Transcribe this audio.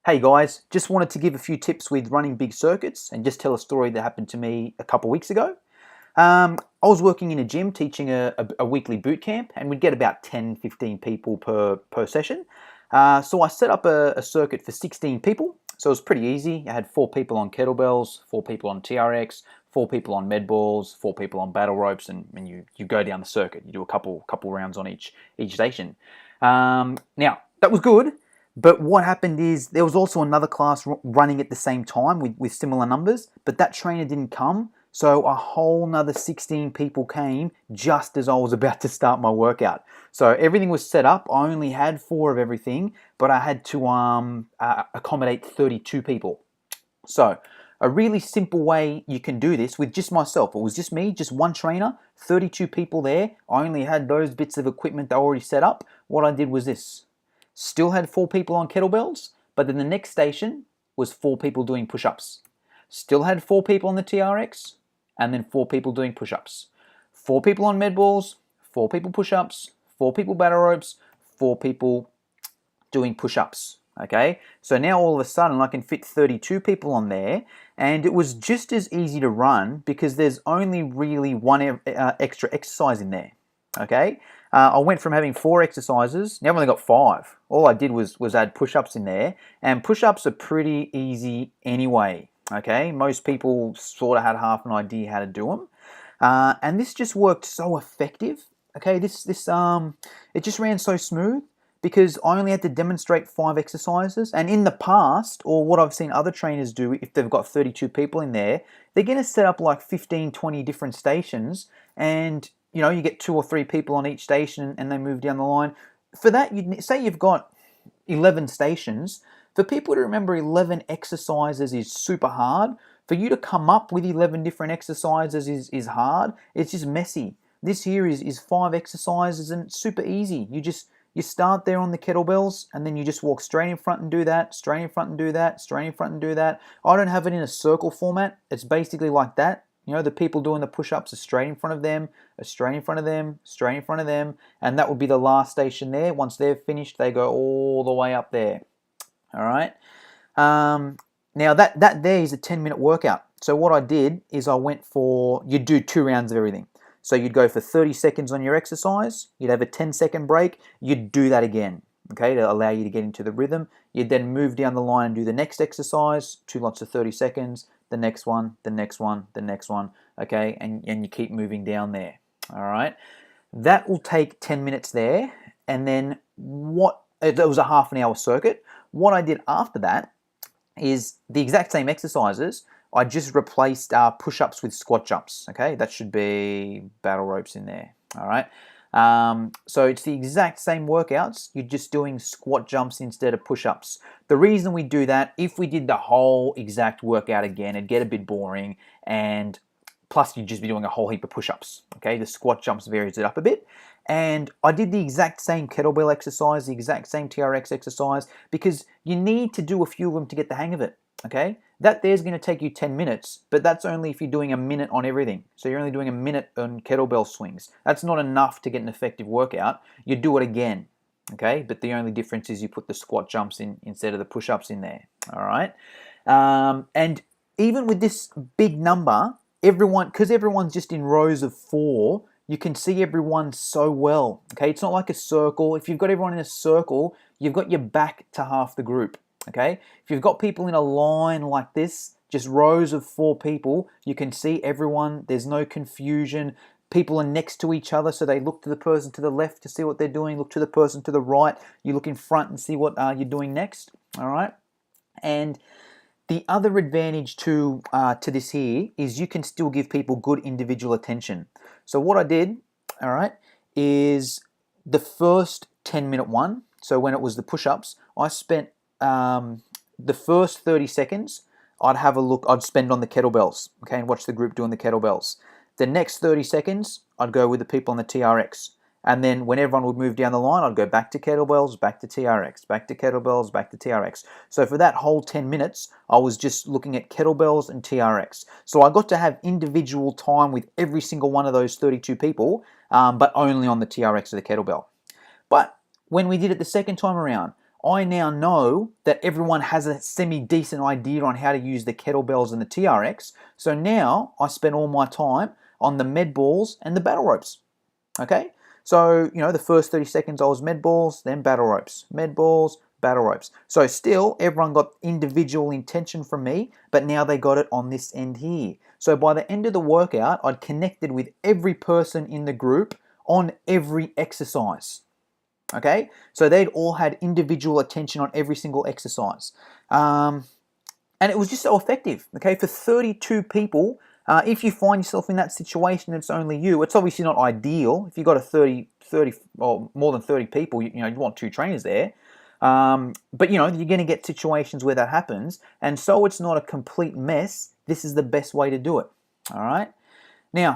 Hey guys, just wanted to give a few tips with running big circuits and just tell a story that happened to me a couple weeks ago. I was working in a gym teaching a weekly boot camp, and we'd get about 10, 15 people per session. So I set up a circuit for 16 people. So it was pretty easy. I had 4 people on kettlebells, 4 people on TRX, 4 people on medballs, 4 people on battle ropes, and you go down the circuit. You do a couple rounds on each station. Now, that was good. But what happened is there was also another class running at the same time with similar numbers, but that trainer didn't come. So a whole nother 16 people came just as I was about to start my workout. So everything was set up. I only had 4 of everything, but I had to accommodate 32 people. So a really simple way you can do this with just myself. It was just me, just one trainer, 32 people there. I only had those bits of equipment that I already set up. What I did was this. Still had 4 people on kettlebells, but then the next station was 4 people doing push-ups. Still had 4 people on the TRX, and then 4 people doing push-ups. 4 people on med balls, 4 people push-ups, 4 people battle ropes, 4 people doing push-ups. Okay, so now all of a sudden I can fit 32 people on there, and it was just as easy to run because there's only really one extra exercise in there. Okay, I went from having 4 exercises, now I've only got 5. All I did was add push-ups in there, and push-ups are pretty easy anyway. Okay, most people sort of had half an idea how to do them, and this just worked so effective. Okay, it just ran so smooth because I only had to demonstrate 5 exercises, and in the past, or what I've seen other trainers do, if they've got 32 people in there, they're going to set up like 15, 20 different stations, and you get 2 or 3 people on each station and they move down the line. For that, say you've got 11 stations. For people to remember 11 exercises is super hard. For you to come up with 11 different exercises is hard. It's just messy. This here is 5 exercises and it's super easy. You start there on the kettlebells and then you just walk straight in front and do that, straight in front and do that, straight in front and do that. I don't have it in a circle format. It's basically like that. The people doing the push-ups are straight in front of them, straight in front of them, straight in front of them, and that would be the last station there. Once they're finished, they go all the way up there. All right. Now that there is a 10-minute workout. So what I did is you'd do 2 rounds of everything. So you'd go for 30 seconds on your exercise, you'd have a 10-second break, you'd do that again, okay, to allow you to get into the rhythm. You'd then move down the line and do the next exercise, 2 lots of 30 seconds, the next one, the next one, the next one, okay, and you keep moving down there, all right? That will take 10 minutes there, and then it was a half an hour circuit. What I did after that is the exact same exercises. I just replaced push-ups with squat jumps, okay? That should be battle ropes in there, all right? So it's the exact same workouts, you're just doing squat jumps instead of push-ups. The reason we do that, if we did the whole exact workout again, it'd get a bit boring, and plus you'd just be doing a whole heap of push-ups, okay? The squat jumps varies it up a bit. And I did the exact same kettlebell exercise, the exact same TRX exercise, because you need to do a few of them to get the hang of it, okay? That there's going to take you 10 minutes, but that's only if you're doing a minute on everything. So you're only doing a minute on kettlebell swings. That's not enough to get an effective workout. You do it again, okay? But the only difference is you put the squat jumps in instead of the push-ups in there, all right? And even with this big number, because everyone's just in rows of 4, you can see everyone so well, okay? It's not like a circle. If you've got everyone in a circle, you've got your back to half the group, okay? If you've got people in a line like this, just rows of 4 people, you can see everyone. There's no confusion. People are next to each other, so they look to the person to the left to see what they're doing, look to the person to the right. You look in front and see what you're doing next, all right? And the other advantage to this here is you can still give people good individual attention. So what I did, all right, is the first 10-minute one, so when it was the push-ups, I spent the first 30 seconds, I'd spend on the kettlebells, okay, and watch the group doing the kettlebells. The next 30 seconds, I'd go with the people on the TRX. And then when everyone would move down the line, I'd go back to kettlebells, back to TRX, back to kettlebells, back to TRX. So for that whole 10 minutes, I was just looking at kettlebells and TRX. So I got to have individual time with every single one of those 32 people, but only on the TRX or the kettlebell. But when we did it the second time around, I now know that everyone has a semi-decent idea on how to use the kettlebells and the TRX. So now I spend all my time on the med balls and the battle ropes. Okay? So, the first 30 seconds I was med balls, then battle ropes. Med balls, battle ropes. So still, everyone got individual intention from me, but now they got it on this end here. So by the end of the workout, I'd connected with every person in the group on every exercise. Okay, so they'd all had individual attention on every single exercise. And it was just so effective. Okay, for 32 people, if you find yourself in that situation and it's only you, it's obviously not ideal. If you've got a 30 or more than 30 people, you want 2 trainers there. But you're going to get situations where that happens. And so it's not a complete mess. This is the best way to do it. All right. Now,